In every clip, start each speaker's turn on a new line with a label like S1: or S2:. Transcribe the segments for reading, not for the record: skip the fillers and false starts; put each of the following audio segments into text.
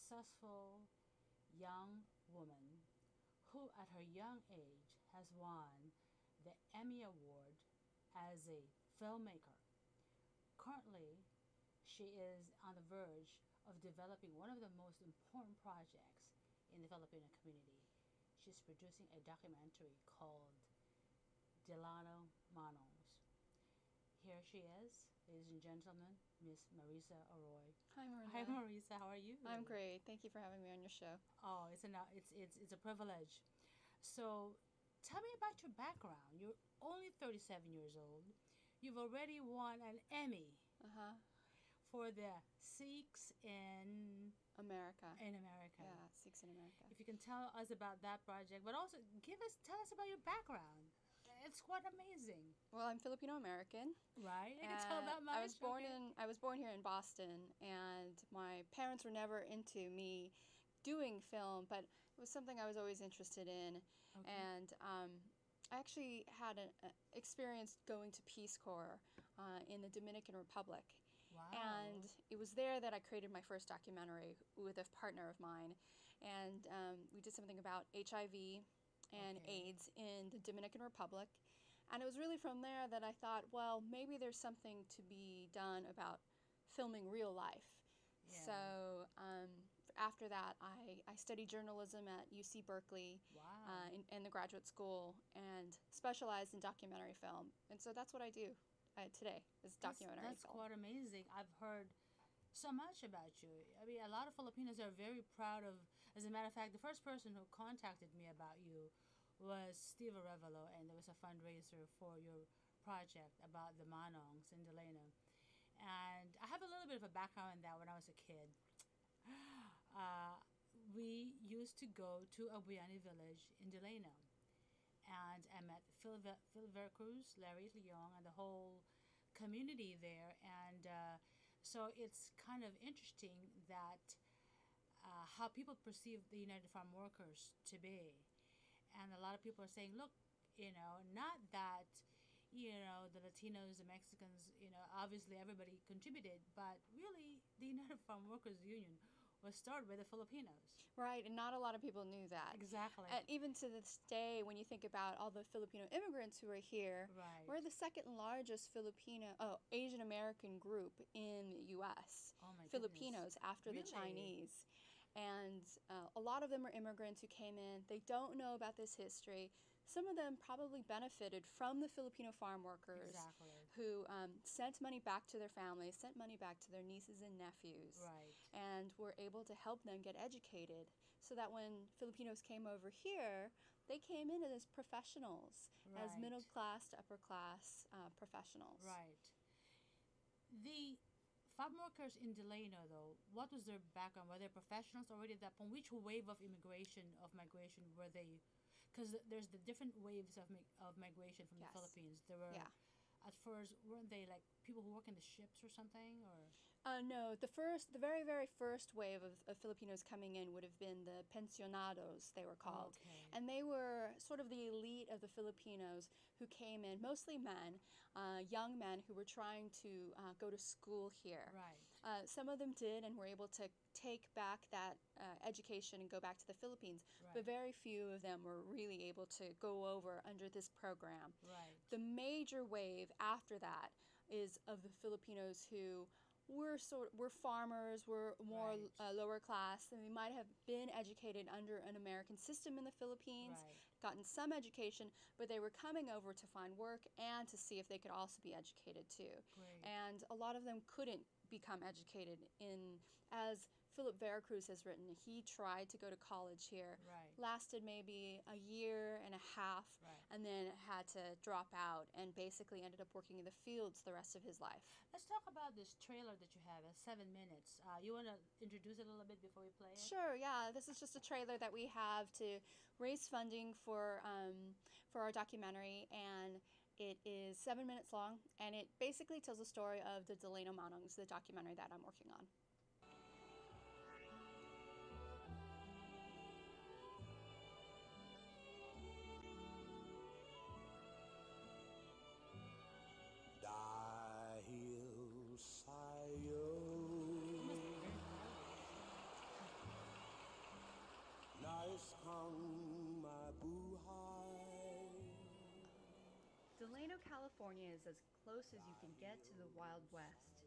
S1: successful young woman who, at her young age, has won the Emmy Award as a filmmaker. Currently, she is on the verge of developing one of the most important projects in the Filipino community. She's producing a documentary called Delano Manongs. Here she is, ladies and gentlemen, Miss Marissa Aroy.
S2: Hi, Myrna.
S1: Hi, Marissa. How are you?
S2: I'm great. Thank you for having me on your show.
S1: Oh, it's a privilege. So, tell me about your background. You're only 37 years old. You've already won an Emmy
S2: Uh-huh.
S1: for the Sikhs
S2: America.
S1: in America.
S2: Yeah, Sikhs in America.
S1: If you can tell us about that project, but also tell us about your background. It's quite amazing.
S2: Well, I'm Filipino American.
S1: Right? I can tell that much.
S2: I was born here in Boston, and my parents were never into me doing film, but it was something I was always interested in.
S1: Okay.
S2: And I actually had an experience going to Peace Corps in the Dominican Republic.
S1: Wow.
S2: And it was there that I created my first documentary with a partner of mine. And we did something about HIV and
S1: Okay.
S2: AIDS in the Dominican Republic. And it was really from there that I thought, well, maybe there's something to be done about filming real life.
S1: Yeah.
S2: So after that, I studied journalism at UC Berkeley
S1: Wow.
S2: in the graduate school and specialized in documentary film. And so that's what I do today is documentary
S1: That's
S2: film.
S1: quite amazing. I've heard so much about you. I mean, a lot of Filipinos are very proud of. As a matter of fact, the first person who contacted me about you was Steve Arevalo, and there was a fundraiser for your project about the Manongs in Delano. And I have a little bit of a background in that when I was a kid. Uh, we used to go to a Buyani village in Delano, and I met Phil Veracruz, Larry Leong, and the whole community there. And so it's kind of interesting that how people perceive the United Farm Workers to be. And a lot of people are saying, look, not that, the Latinos, the Mexicans, obviously everybody contributed, but really the United Farm Workers Union was started by the Filipinos.
S2: Right, and not a lot of people knew that.
S1: Exactly.
S2: And even to this day, when you think about all the Filipino immigrants who are here,
S1: Right.
S2: we're the second largest Asian American group in the U.S.
S1: Oh my
S2: Filipinos after
S1: Really?
S2: the Chinese. And a lot of them are immigrants who came in. They don't know about this history. Some of them probably benefited from the Filipino farm workers
S1: Exactly.
S2: who sent money back to their families, sent money back to their nieces and nephews,
S1: Right.
S2: and were able to help them get educated so that when Filipinos came over here, they came in as professionals, as
S1: Right.
S2: middle class to upper class professionals.
S1: Right. The farm workers in Delano, though, what was their background? Were they professionals already at that point? Which wave of migration were they? Because there's the different waves of migration from
S2: Yes.
S1: the Philippines. There were,
S2: Yeah.
S1: at first, weren't they like people who work in the ships or something? Or
S2: No, the very, very first wave of Filipinos coming in would have been the pensionados, they were called.
S1: Okay.
S2: And they were sort of the elite of the Filipinos who came in, mostly men, young men who were trying to go to school here.
S1: Right.
S2: Some of them did and were able to take back that education and go back to the Philippines,
S1: Right.
S2: but very few of them were really able to go over under this program.
S1: Right.
S2: The major wave after that is of the Filipinos who were farmers, were more
S1: Right.
S2: lower class, and they might have been educated under an American system in the Philippines,
S1: Right.
S2: gotten some education, but they were coming over to find work and to see if they could also be educated too.
S1: Great.
S2: And a lot of them couldn't become educated as Philip Veracruz has written. He tried to go to college here,
S1: Right.
S2: lasted maybe a year and a half,
S1: Right.
S2: and then had to drop out and basically ended up working in the fields the rest of his life.
S1: Let's talk about this trailer that you have. It's 7 minutes. You want to introduce it a little bit before we play it?
S2: Sure, yeah. This is just a trailer that we have to raise funding for our documentary, and it is 7 minutes long, and it basically tells the story of the Delano Manongs, the documentary that I'm working on.
S3: Dahil sa'yo
S2: Delano, California is as close as you can get to the Wild West,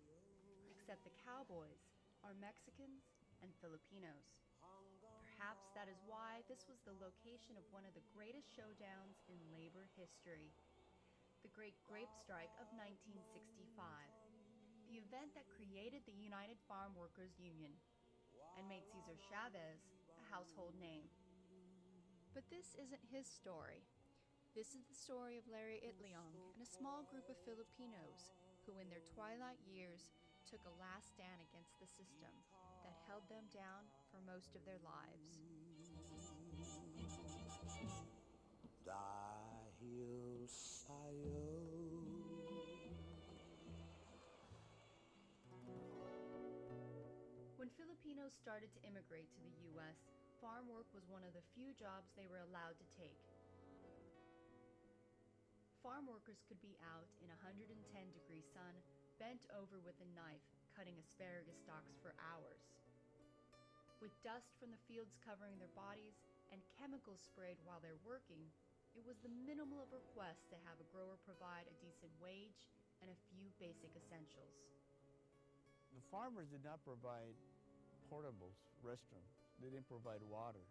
S2: except the cowboys are Mexicans and Filipinos. Perhaps that is why this was the location of one of the greatest showdowns in labor history, the Great Grape Strike of 1965, the event that created the United Farm Workers Union and made Cesar Chavez a household name. But this isn't his story. This is the story of Larry Itliong and a small group of Filipinos who in their twilight years took a last stand against the system that held them down for most of their lives.
S3: Dahil sa'yo.
S2: When Filipinos started to immigrate to the U.S., farm work was one of the few jobs they were allowed to take. Farm workers could be out in 110-degree sun, bent over with a knife, cutting asparagus stalks for hours. With dust from the fields covering their bodies and chemicals sprayed while they're working, it was the minimal of requests to have a grower provide a decent wage and a few basic essentials.
S4: The farmers did not provide portables, restrooms. They didn't provide water.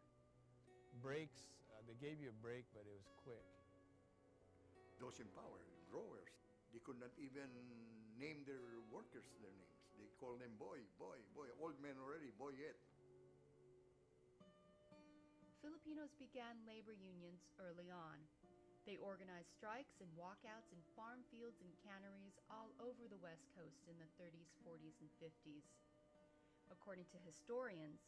S4: Breaks, they gave you a break, but it was quick.
S5: Those in power, growers, they could not even name their workers their names. They call them boy, boy, boy, old men already, boy yet.
S2: Filipinos began labor unions early on. They organized strikes and walkouts in farm fields and canneries all over the West Coast in the 30s, 40s, and 50s. According to historians,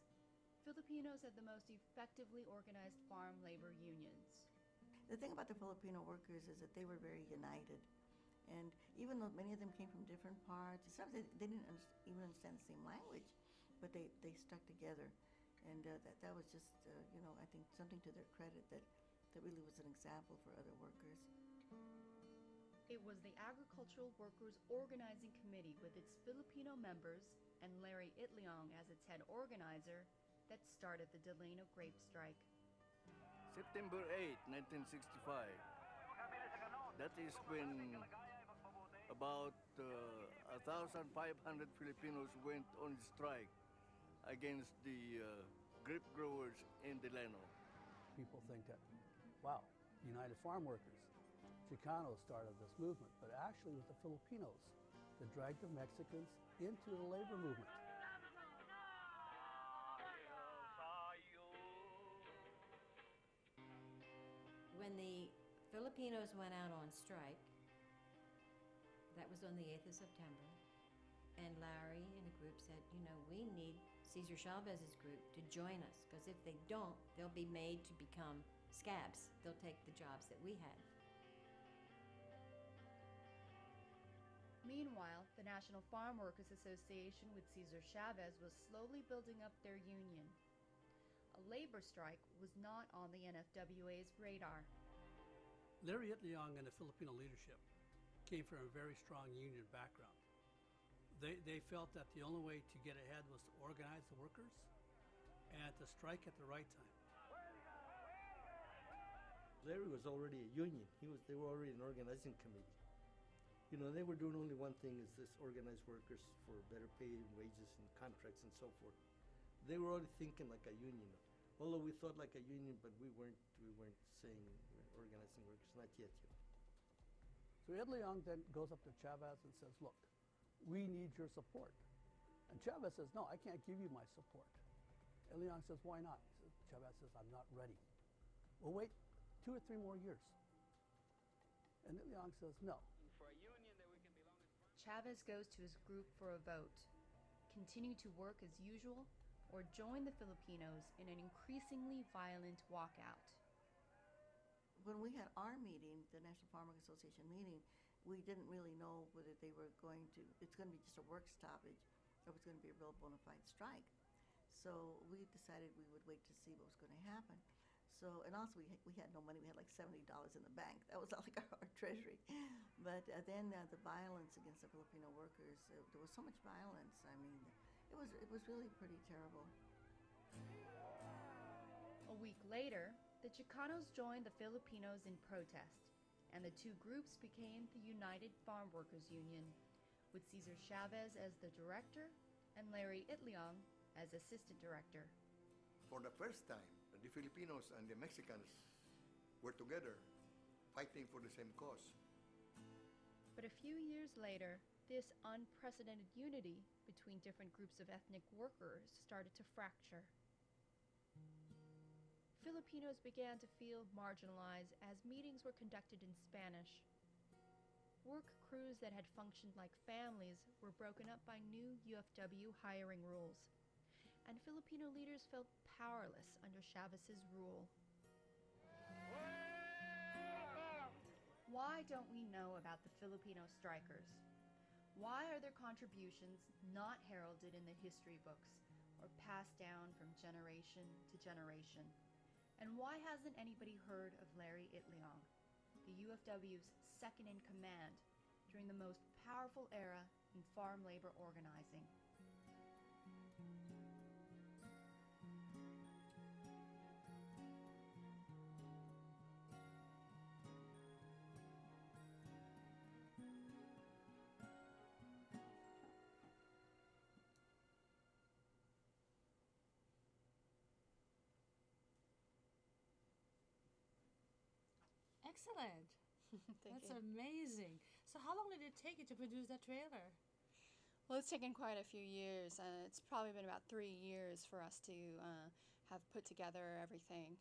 S2: Filipinos had the most effectively organized farm labor unions.
S6: The thing about the Filipino workers is that they were very united. And even though many of them came from different parts, sometimes they didn't even understand the same language, but they stuck together. And that was just, I think something to their credit that really was an example for other workers.
S2: It was the Agricultural Workers Organizing Committee with its Filipino members and Larry Itliong as its head organizer that started the Delano Grape Strike.
S7: September 8, 1965. That is when about 1,500 Filipinos went on strike against the grape growers in Delano.
S8: People think that, wow, United Farm Workers, Chicanos started this movement, but actually it was the Filipinos that dragged the Mexicans into the labor movement.
S9: When the Filipinos went out on strike, that was on the 8th of September, and Larry and a group said, we need Cesar Chavez's group to join us, because if they don't, they'll be made to become scabs. They'll take the jobs that we had.
S2: Meanwhile, the National Farm Workers Association with Cesar Chavez was slowly building up their union. A labor strike was not on the NFWA's radar.
S10: Larry Itliong and the Filipino leadership came from a very strong union background. They felt that the only way to get ahead was to organize the workers and to strike at the right time.
S11: Larry was already a union. They were already an organizing committee. They were doing only one thing, is this organize workers for better pay and wages and contracts and so forth. They were already thinking like a union. Although we thought like a union, but we weren't saying organizing workers, not yet.
S8: So Itliong then goes up to Chavez and says, look, we need your support. And Chavez says, no, I can't give you my support. Itliong says, why not? Chavez says, I'm not ready. Well, wait 2 or 3 more years. And Itliong says, no.
S2: Chavez goes to his group for a vote. Continue to work as usual, or join the Filipinos in an increasingly violent walkout.
S6: When we had our meeting, the National Farm Workers Association meeting, we didn't really know whether they were it's going to be just a work stoppage or it was going to be a real bona fide strike. So we decided we would wait to see what was going to happen. So, and also we had no money. We had like $70 in the bank. That was like our treasury. But then the violence against the Filipino workers, there was so much violence. I mean, it was really pretty terrible.
S12: A week later, the Chicanos joined the Filipinos in protest, and the two groups became the United Farm Workers Union, with Cesar Chavez as the director and Larry Itliong as assistant director.
S5: For the first time, the Filipinos and the Mexicans were together, fighting for the same cause.
S12: But a few years later, this unprecedented unity between different groups of ethnic workers started to fracture. Filipinos began to feel marginalized as meetings were conducted in Spanish. Work crews that had functioned like families were broken up by new UFW hiring rules, and Filipino leaders felt powerless under Chavez's rule. Why don't we know about the Filipino strikers? Why are their contributions not heralded in the history books or passed down from generation to generation? And why hasn't anybody heard of Larry Itliong, the UFW's second in command during the most powerful era in farm labor organizing?
S1: Excellent.
S2: Thank
S1: That's
S2: you.
S1: amazing. So how long did it take you to produce that trailer?
S2: Well, it's taken quite a few years. It's probably been about 3 years for us to have put together everything.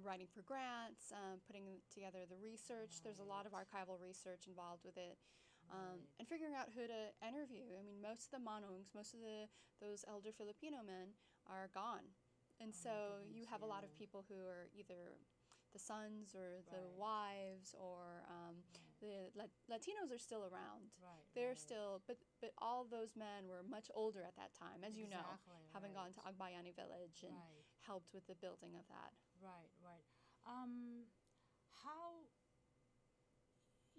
S2: Writing for grants, putting together the research. There's a lot of archival research involved with it. And figuring out who to interview. I mean, most of the Manongs, those elder Filipino men are gone. And so you have a lot of people who are either the sons or the wives or the Latinos are still around. They're still, but all those men were much older at that time, as you know, having gone to Agbayani village and helped with the building of that.
S1: Right. How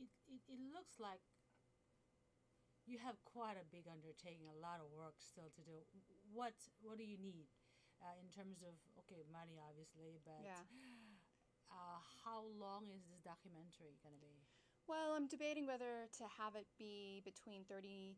S1: it looks like you have quite a big undertaking, a lot of work still to do. What do you need in terms of money, obviously, but how long is this documentary going to be?
S2: Well, I'm debating whether to have it be between 30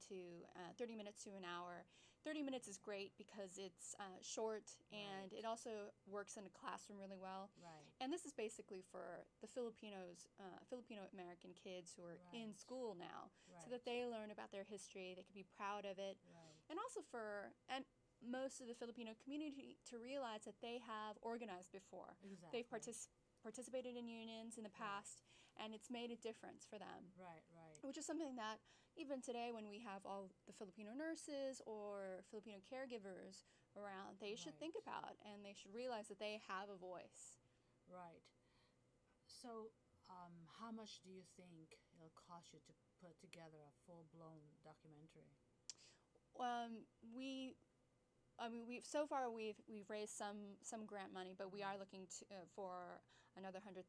S2: minutes to an hour. 30 minutes is great because it's short and it also works in a classroom really well.
S1: Right.
S2: And this is basically for the Filipinos, Filipino-American kids who are in school now, so that they learn about their history, they can be proud of it. And also and most of the Filipino community to realize that they have organized before. They've participated in unions in the past, and it's made a difference for them.
S1: Right.
S2: Which is something that even today when we have all the Filipino nurses or Filipino caregivers around, they should think about, and they should realize that they have a voice.
S1: Right. So how much do you think it'll cost you to put together a full-blown documentary?
S2: We've raised some grant money, but we are looking for another $100,000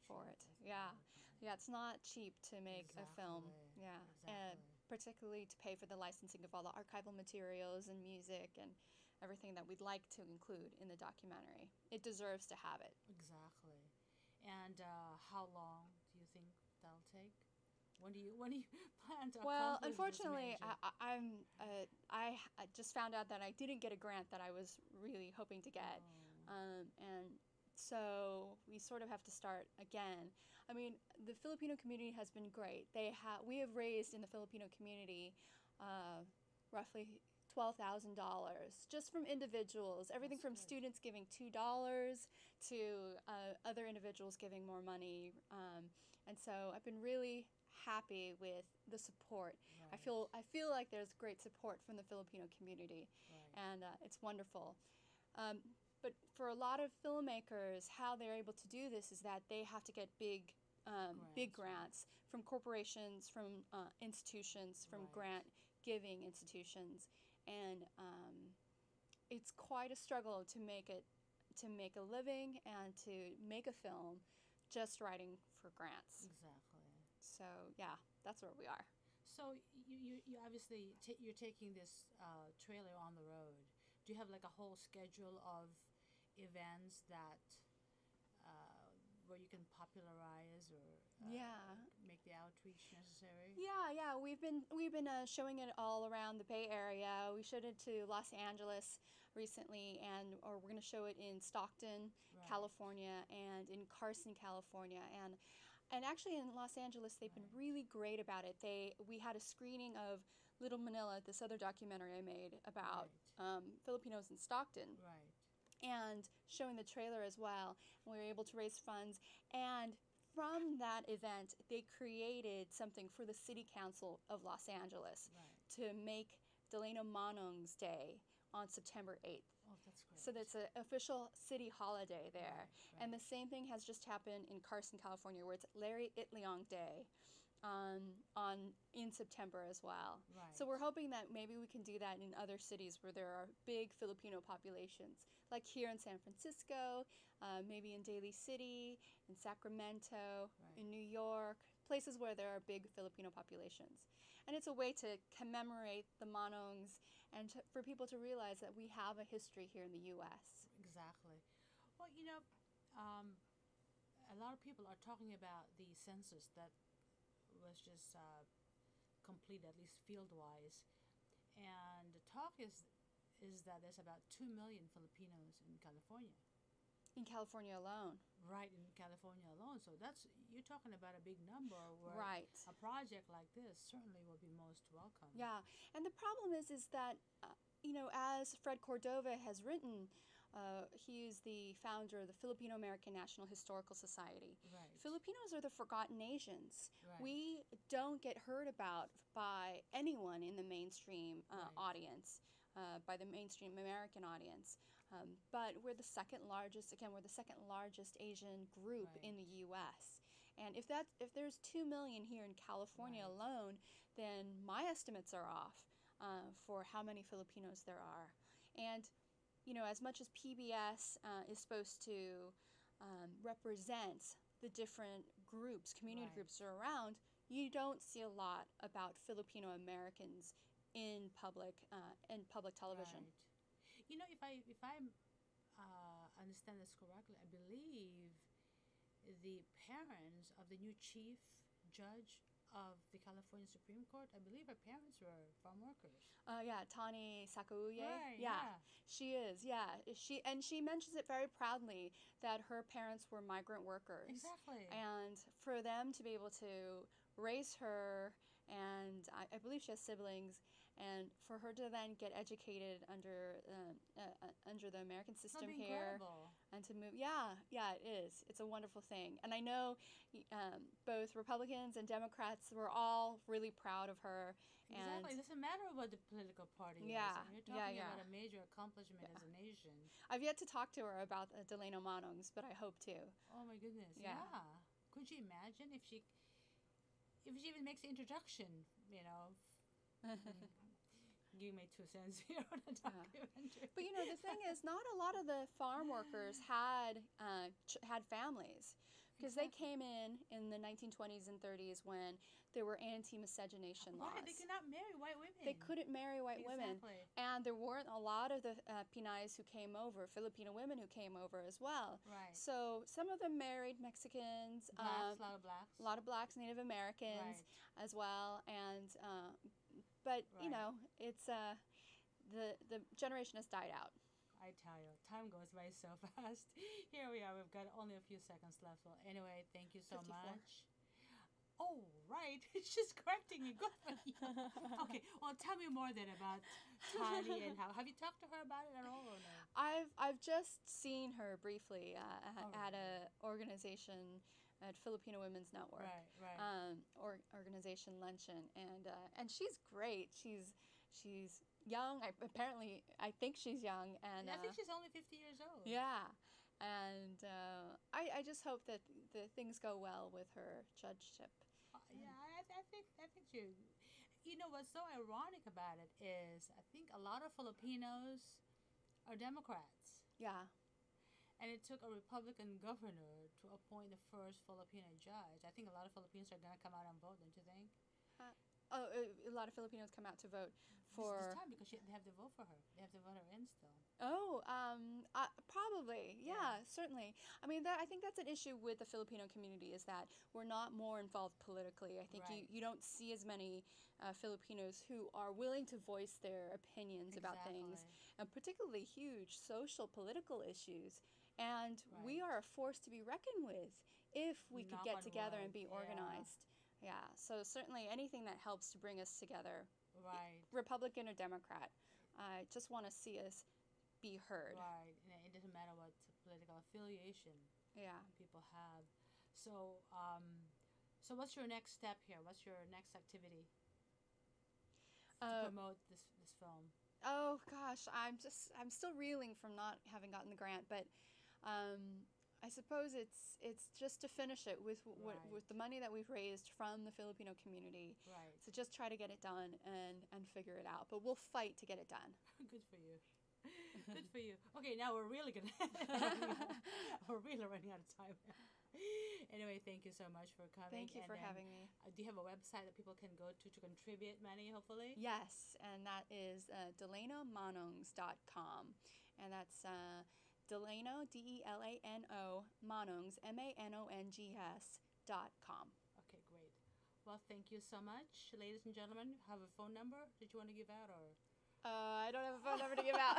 S2: for it. Yeah, it's not cheap to make a film. Yeah, and particularly to pay for the licensing of all the archival materials and music and everything that we'd like to include in the documentary. It deserves to have it.
S1: Exactly. And how long do you think that'll take? When do you plan to?
S2: Well, unfortunately, I just found out that I didn't get a grant that I was really hoping to get, and so we sort of have to start again. I mean, the Filipino community has been great. We have raised in the Filipino community roughly $12,000 just from individuals. Everything from students giving $2 to other individuals giving more money, and so I've been really happy with the support. I feel like there's great support from the Filipino community, and it's wonderful. But for a lot of filmmakers, how they're able to do this is that they have to get big grants from corporations, from institutions, from grant-giving institutions, and it's quite a struggle to make a living and to make a film just writing for grants.
S1: Exactly.
S2: So yeah, that's where we are.
S1: So you obviously you're taking this trailer on the road. Do you have like a whole schedule of events that where you can popularize or make the outreach necessary?
S2: Yeah. We've been showing it all around the Bay Area. We showed it to Los Angeles recently, or we're going to show it in Stockton, California, and in Carson, California, and actually in Los Angeles they've been really great about it. We had a screening of Little Manila, this other documentary I made about Filipinos in Stockton.
S1: Right.
S2: And showing the trailer as well. And we were able to raise funds. And from that event, they created something for the City Council of Los Angeles to make Delano Manongs Day on September 8th.
S1: Oh, that's great.
S2: So that's an official city holiday there. And the same thing has just happened in Carson, California, where it's Larry Itliong Day in September as well.
S1: Right.
S2: So we're hoping that maybe we can do that in other cities where there are big Filipino populations, like here in San Francisco, maybe in Daly City, in Sacramento, in New York, places where there are big Filipino populations. And it's a way to commemorate the Manongs and for people to realize that we have a history here in the U.S.
S1: Exactly. Well, a lot of people are talking about the census that was just complete, at least field-wise, and the talk is that there's about 2 million Filipinos in California.
S2: In California alone.
S1: Right, in California alone. So you're talking about a big number where a project like this certainly will be most welcome.
S2: Yeah, and the problem is that, as Fred Cordova has written, he is the founder of the Filipino American National Historical Society.
S1: Right.
S2: Filipinos are the forgotten Asians.
S1: Right.
S2: We don't get heard about by anyone in the mainstream audience, by the mainstream American audience. But we're the second largest Asian group in the U.S. And if there's 2 million here in California alone, then my estimates are off for how many Filipinos there are. And as much as PBS is supposed to represent the different groups, community groups that are around, you don't see a lot about Filipino Americans in public television.
S1: Right. If I understand this correctly, I believe the parents of the new chief judge of the California Supreme Court, I believe her parents were farm workers.
S2: Tani Sakauye.
S1: Right,
S2: she is. Yeah, she mentions it very proudly that her parents were migrant workers.
S1: Exactly.
S2: And for them to be able to raise her, and I believe she has siblings, and for her to then get educated under the American system here, and to move, it is. It's a wonderful thing, and I know both Republicans and Democrats were all really proud of her.
S1: Exactly. It doesn't matter what the political party is. You're talking about a major accomplishment as a nation.
S2: I've yet to talk to her about Delano Manongs, but I hope to.
S1: Oh my goodness! Yeah. Could you imagine if she even makes the introduction? Give me 2 cents here on a documentary.
S2: But the thing is, not a lot of the farm workers had families, because they came in the 1920s and 30s when there were anti-miscegenation laws.
S1: Right, they could not marry white women.
S2: They couldn't marry white women, and there weren't a lot of the Pinays who came over, Filipino women who came over as well.
S1: Right.
S2: So some of them married Mexicans,
S1: blacks, a
S2: lot of blacks, Native Americans as well, and. But it's the generation has died out.
S1: I tell you, time goes by so fast. Here we are. We've got only a few seconds left. Well, anyway, thank you so
S2: 54.
S1: much. Oh, right. It's just correcting me. Good for you. Okay. Well, tell me more then about Tani and how. Have you talked to her about it at all or no?
S2: I've just seen her briefly at a organization. At Filipino Women's Network, organization luncheon, and she's great. She's young. I think she's young, and
S1: I think she's only 50 years old.
S2: Yeah, and I just hope that the things go well with her judgeship.
S1: I think you. What's so ironic about it is I think a lot of Filipinos are Democrats.
S2: Yeah.
S1: And it took a Republican governor to appoint the first Filipino judge. I think a lot of Filipinos are going to come out and vote, don't you think?
S2: A lot of Filipinos come out to vote for...
S1: This time because they have to vote for her. They have to vote her in still.
S2: Oh, Probably, yeah, certainly. I mean, I think that's an issue with the Filipino community, is that we're not more involved politically. I think
S1: Right.
S2: you don't see as many Filipinos who are willing to voice their opinions about things, and particularly huge social, political issues. And we
S1: Right.
S2: are a force to be reckoned with if we could
S1: Knock
S2: get
S1: on
S2: together and
S1: wood.
S2: be
S1: Yeah.
S2: organized. Yeah, so certainly anything that helps to bring us together,
S1: Right.
S2: Republican or Democrat, I just want to see us be heard.
S1: Right. And it doesn't matter what political affiliation
S2: Yeah.
S1: people have. So, so what's your next step here? What's your next activity to promote this film?
S2: Oh gosh, I'm still reeling from not having gotten the grant, but I suppose it's just to finish it with with the money that we've raised from the Filipino community.
S1: Right.
S2: So just try to get it done and figure it out. But we'll fight to get it done.
S1: Good for you. Good for you. Okay, now we're really gonna we're really running out of time. Anyway, thank you so much for coming.
S2: Thank you for having me.
S1: Do you have a website that people can go to contribute money, hopefully?
S2: Yes, and that is Delano Manongs.com. And that's Delano, Delano, Manongs, Manongs.com.
S1: Okay, great. Well, thank you so much. Ladies and gentlemen, have a phone number that you want to give out, or?
S2: I don't have a phone number to give out.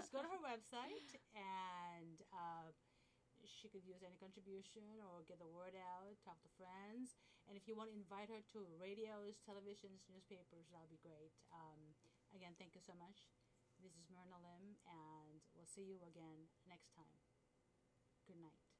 S1: Just go to her website, and she could use any contribution or get the word out, talk to friends. And if you want to invite her to radios, televisions, newspapers, that'll be great. Again, thank you so much. This is Myrna Lim, and we'll see you again next time. Good night.